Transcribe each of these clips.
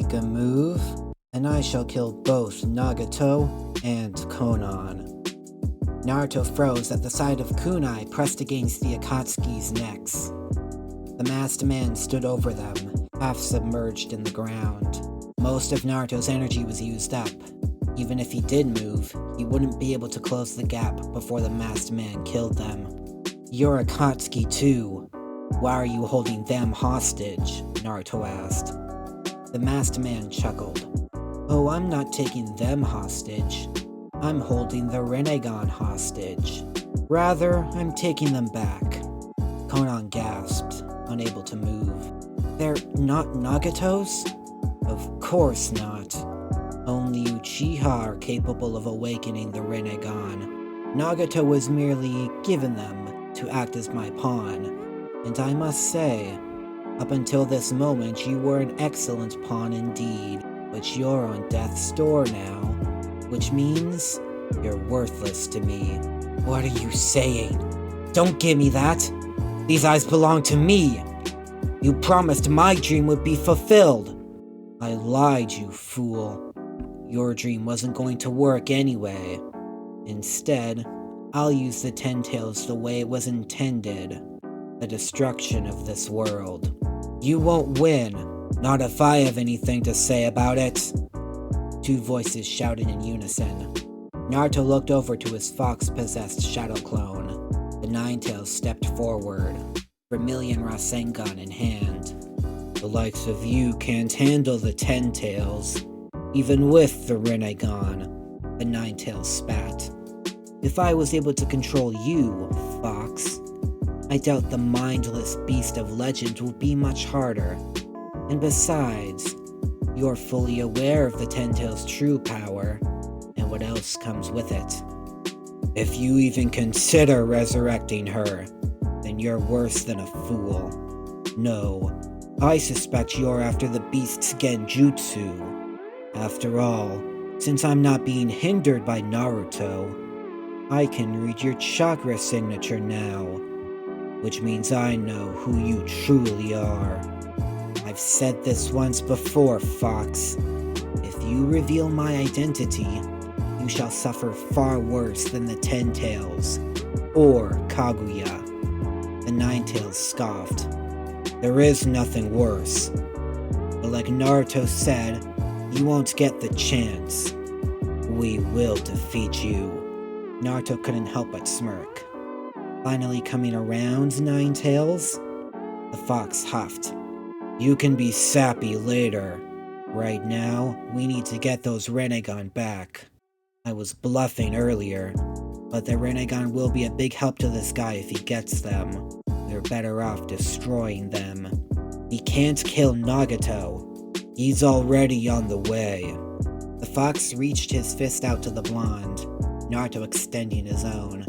Make a move, and I shall kill both Nagato and Konan. Naruto froze at the sight of kunai pressed against the Akatsuki's necks. The masked man stood over them, half submerged in the ground. Most of Naruto's energy was used up. Even if he did move, he wouldn't be able to close the gap before the masked man killed them. You're Akatsuki too. Why are you holding them hostage? Naruto asked. The masked man chuckled. Oh, I'm not taking them hostage. I'm holding the Rinnegan hostage. Rather, I'm taking them back. Konan gasped, unable to move. They're not Nagato's? Of course not. Only Uchiha are capable of awakening the Rinnegan. Nagato was merely given them to act as my pawn. And I must say, up until this moment you were an excellent pawn indeed. But you're on death's door now, which means you're worthless to me. What are you saying? Don't give me that! These eyes belong to me! You promised my dream would be fulfilled! I lied, you fool. Your dream wasn't going to work anyway. Instead, I'll use the Ten Tails the way it was intended. The destruction of this world. You won't win, not if I have anything to say about it. Two voices shouted in unison. Naruto looked over to his fox-possessed shadow clone. The Nine-Tails stepped forward, Vermilion Rasengan in hand. The likes of you can't handle the Ten-Tails, even with the Rinnegan, the Nine-Tails spat. If I was able to control you, Fox, I doubt the mindless beast of legend will be much harder. And besides, you're fully aware of the Ten-Tails' true power, and what else comes with it. If you even consider resurrecting her, then you're worse than a fool. No, I suspect you're after the beast's genjutsu. After all, since I'm not being hindered by Naruto, I can read your chakra signature now, which means I know who you truly are. I've said this once before, Fox. If you reveal my identity, you shall suffer far worse than the Ten-Tails, or Kaguya. The Nine-Tails scoffed. There is nothing worse. But like Naruto said, you won't get the chance. We will defeat you. Naruto couldn't help but smirk. Finally coming around, Nine-Tails? The fox huffed. You can be sappy later. Right now, we need to get those Rinnegan back. I was bluffing earlier, but the Rinnegan will be a big help to this guy if he gets them. We're better off destroying them. He can't kill Nagato. He's already on the way. The fox reached his fist out to the blonde, Naruto extending his own.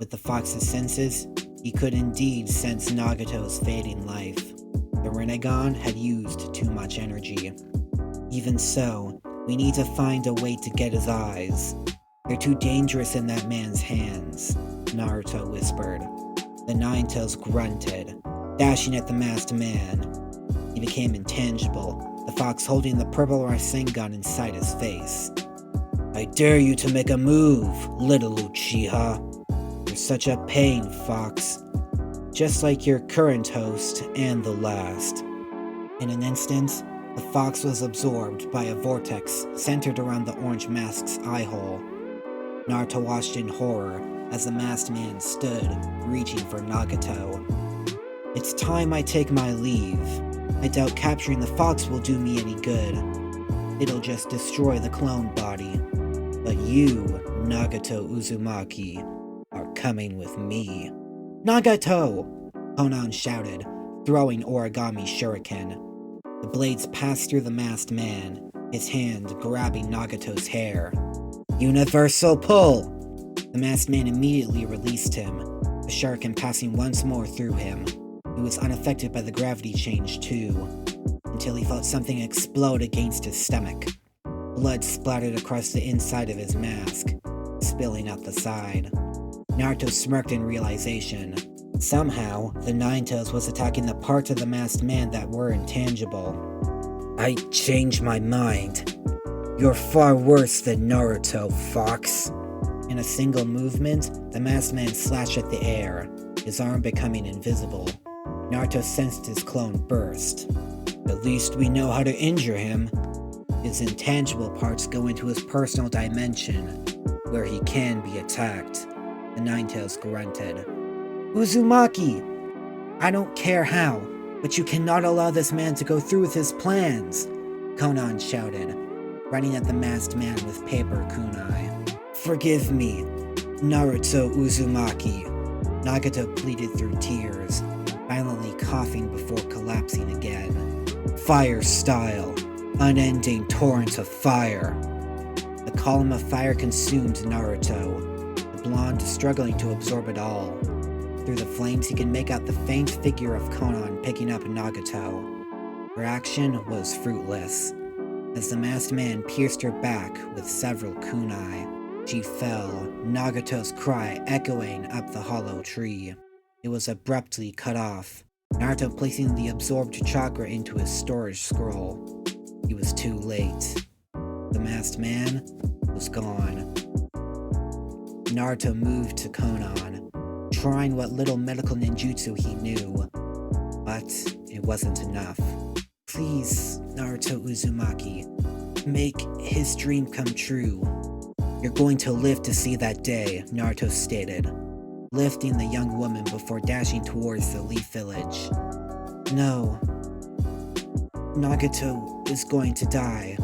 With the fox's senses, he could indeed sense Nagato's fading life. The Rinnegan had used too much energy. Even so, we need to find a way to get his eyes. They're too dangerous in that man's hands, Naruto whispered. The Nine-Tails grunted, dashing at the masked man. He became intangible, the fox holding the purple Rasengan inside his face. I dare you to make a move, little Uchiha. You're such a pain, Fox. Just like your current host and the last. In an instant, the fox was absorbed by a vortex centered around the orange mask's eye hole. Naruto watched in horror as the masked man stood, reaching for Nagato. It's time I take my leave. I doubt capturing the fox will do me any good. It'll just destroy the clone body. But you, Nagato Uzumaki, are coming with me. Nagato! Konan shouted, throwing origami shuriken. The blades passed through the masked man, his hand grabbing Nagato's hair. Universal pull! The masked man immediately released him, the shuriken passing once more through him. He was unaffected by the gravity change too, until he felt something explode against his stomach. Blood splattered across the inside of his mask, spilling out the side. Naruto smirked in realization. Somehow, the Nine-Tails was attacking the parts of the masked man that were intangible. I changed my mind. You're far worse than Naruto, Fox. In a single movement, the masked man slashed at the air, his arm becoming invisible. Naruto sensed his clone burst. At least we know how to injure him. His intangible parts go into his personal dimension, where he can be attacked. The Ninetales grunted. Uzumaki! I don't care how, but you cannot allow this man to go through with his plans, Konan shouted, running at the masked man with paper kunai. Forgive me, Naruto Uzumaki, Nagato pleaded through tears, violently coughing before collapsing again. Fire style, unending torrent of fire. The column of fire consumed Naruto, the blonde struggling to absorb it all. Through the flames he could make out the faint figure of Konan picking up Nagato. Her action was fruitless. As the masked man pierced her back with several kunai, she fell, Nagato's cry echoing up the hollow tree. It was abruptly cut off, Naruto placing the absorbed chakra into his storage scroll. He was too late. The masked man was gone. Naruto moved to Konan, trying what little medical ninjutsu he knew, but it wasn't enough. Please, Naruto Uzumaki, make his dream come true. You're going to live to see that day, Naruto stated, lifting the young woman before dashing towards the Leaf Village. No. Nagato is going to die,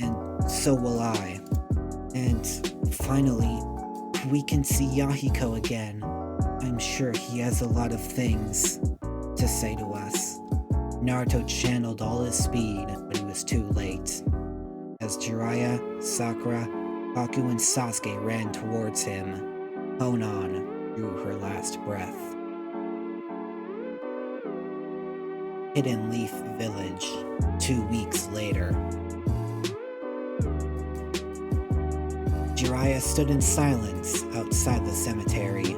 and so will I. And finally, we can see Yahiko again. I'm sure he has a lot of things to say to us. Naruto channeled all his speed, but he was too late. As Jiraiya, Sakura, Haku, and Sasuke ran towards him, Konan drew her last breath. Hidden Leaf Village, 2 weeks later. Jiraiya stood in silence outside the cemetery.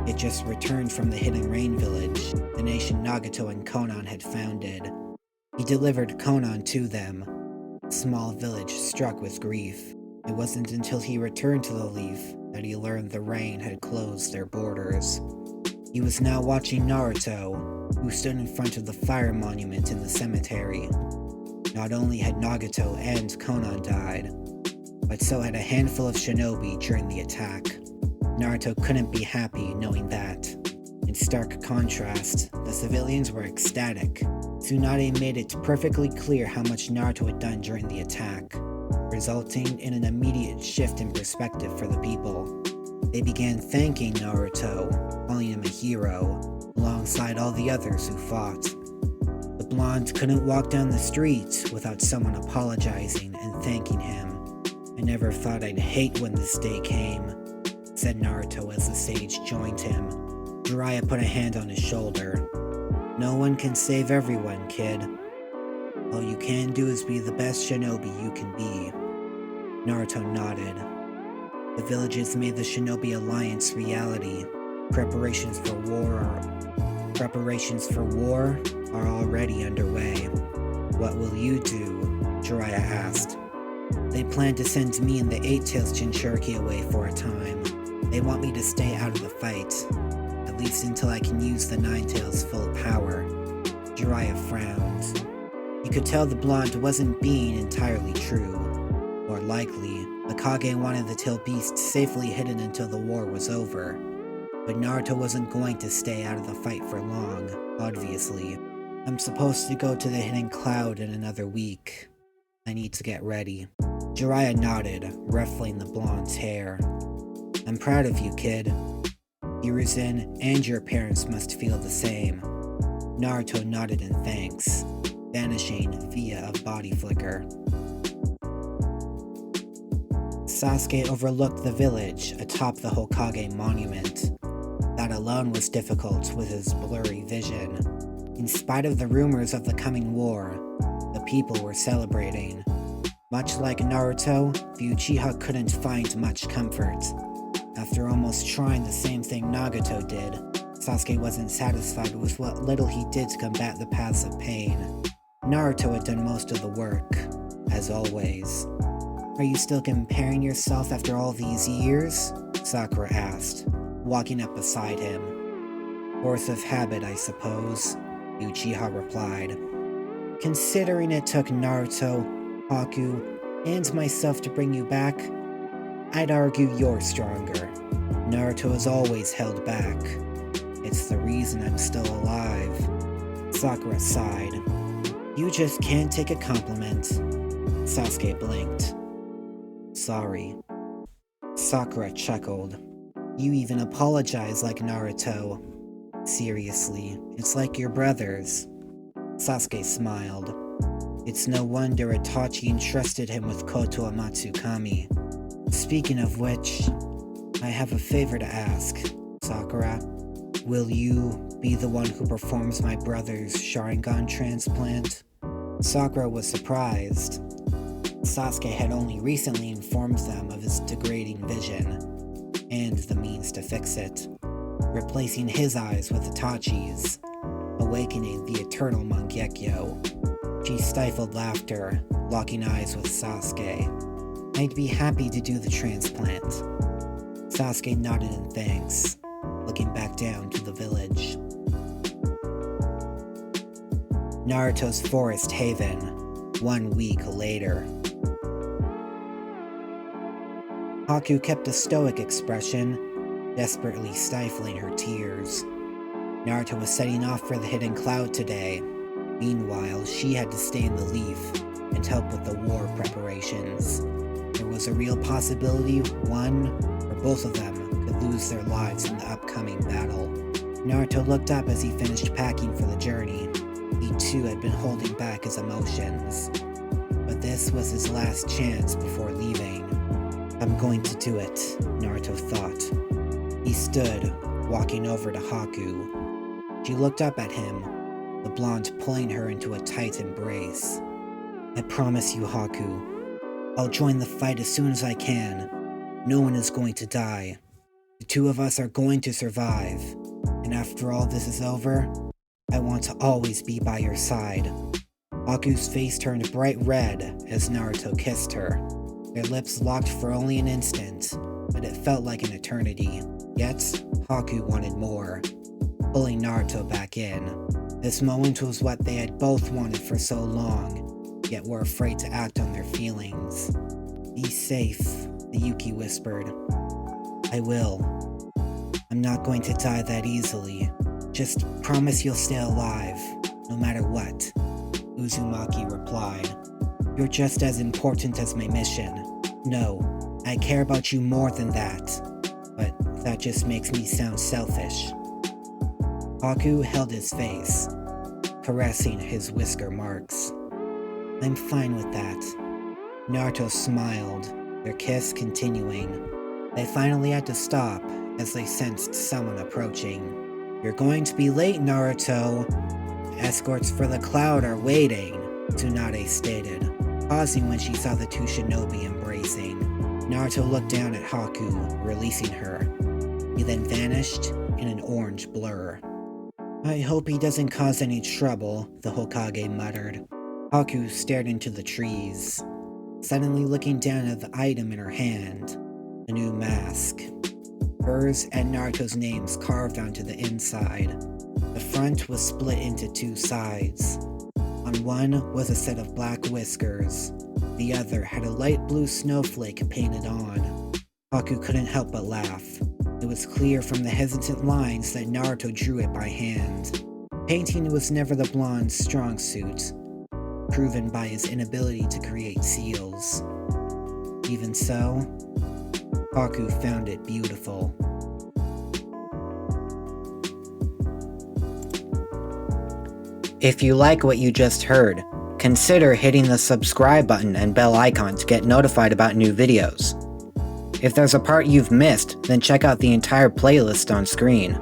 He had just returned from the Hidden Rain Village, the nation Nagato and Konan had founded. He delivered Konan to them. The small village struck with grief. It wasn't until he returned to the Leaf that he learned the rain had closed their borders. He was now watching Naruto, who stood in front of the fire monument in the cemetery. Not only had Nagato and Konan died, but so had a handful of shinobi during the attack. Naruto couldn't be happy knowing that. In stark contrast, the civilians were ecstatic. Tsunade made it perfectly clear how much Naruto had done during the attack, resulting in an immediate shift in perspective for the people. They began thanking Naruto, calling him a hero, alongside all the others who fought. The blonde couldn't walk down the street without someone apologizing and thanking him. I never thought I'd hate when this day came, said Naruto as the sage joined him. Jiraiya put a hand on his shoulder. No one can save everyone, kid. All you can do is be the best shinobi you can be. Naruto nodded. The villages made the Shinobi Alliance reality. Preparations for war are already underway. What will you do? Jiraiya asked. They plan to send me and the Eight-Tails Jinchuriki away for a time. They want me to stay out of the fight, at least until I can use the Nine-Tails' full power. Jiraiya frowned. He could tell the blonde wasn't being entirely true. More likely, the Hokage wanted the tail beast safely hidden until the war was over. But Naruto wasn't going to stay out of the fight for long, obviously. I'm supposed to go to the Hidden Cloud in another week. I need to get ready. Jiraiya nodded, ruffling the blonde's hair. I'm proud of you, kid. Hiruzen and your parents must feel the same. Naruto nodded in thanks, vanishing via a body flicker. Sasuke overlooked the village atop the Hokage monument. That alone was difficult with his blurry vision. In spite of the rumors of the coming war, the people were celebrating. Much like Naruto, the Uchiha couldn't find much comfort. After almost trying the same thing Nagato did, Sasuke wasn't satisfied with what little he did to combat the paths of pain. Naruto had done most of the work, as always. Are you still comparing yourself after all these years? Sakura asked, walking up beside him. Force of habit, I suppose, Uchiha replied. Considering it took Naruto, Haku, and myself to bring you back, I'd argue you're stronger. Naruto has always held back. It's the reason I'm still alive. Sakura sighed. You just can't take a compliment. Sasuke blinked. Sorry. Sakura chuckled. You even apologize like Naruto. Seriously, it's like your brothers. Sasuke smiled. It's no wonder Itachi entrusted him with Koto Amatsukami. Speaking of which, I have a favor to ask, Sakura. Will you be the one who performs my brother's Sharingan transplant? Sakura was surprised. Sasuke had only recently informed them of his degrading vision, and the means to fix it, replacing his eyes with Itachi's, awakening the eternal Mangekyo. She stifled laughter, locking eyes with Sasuke. I'd be happy to do the transplant. Sasuke nodded in thanks, looking back down to the village. Naruto's Forest Haven, 1 week later. Haku kept a stoic expression, desperately stifling her tears. Naruto was setting off for the Hidden Cloud today. Meanwhile, she had to stay in the Leaf and help with the war preparations. There was a real possibility one or both of them could lose their lives in the upcoming battle. Naruto looked up as he finished packing for the journey. He too had been holding back his emotions. But this was his last chance before leaving. I'm going to do it, Naruto thought. He stood, walking over to Haku. She looked up at him, the blonde pulling her into a tight embrace. I promise you, Haku. I'll join the fight as soon as I can. No one is going to die. The two of us are going to survive. And after all this is over, I want to always be by your side. Haku's face turned bright red as Naruto kissed her. Their lips locked for only an instant, but it felt like an eternity. Yet, Haku wanted more, pulling Naruto back in. This moment was what they had both wanted for so long, yet were afraid to act on their feelings. Be safe, the Yuki whispered. I will. I'm not going to die that easily. Just promise you'll stay alive, no matter what, Uzumaki replied. You're just as important as my mission. No, I care about you more than that. But that just makes me sound selfish. Haku held his face, caressing his whisker marks. I'm fine with that. Naruto smiled, their kiss continuing. They finally had to stop as they sensed someone approaching. You're going to be late, Naruto. Escorts for the cloud are waiting, Tsunade stated, pausing when she saw the two shinobi embracing. Naruto looked down at Haku, releasing her. He then vanished in an orange blur. I hope he doesn't cause any trouble, the Hokage muttered. Haku stared into the trees, suddenly looking down at the item in her hand, a new mask. Hers and Naruto's names carved onto the inside. The front was split into two sides. On one was a set of black whiskers. The other had a light blue snowflake painted on. Haku couldn't help but laugh. It was clear from the hesitant lines that Naruto drew it by hand. Painting was never the blonde's strong suit, proven by his inability to create seals. Even so, Haku found it beautiful. If you like what you just heard, consider hitting the subscribe button and bell icon to get notified about new videos. If there's a part you've missed, then check out the entire playlist on screen.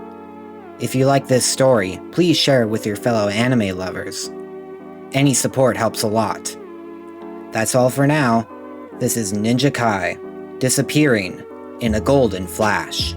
If you like this story, please share it with your fellow anime lovers. Any support helps a lot. That's all for now. This is Ninja Kai, disappearing in a golden flash.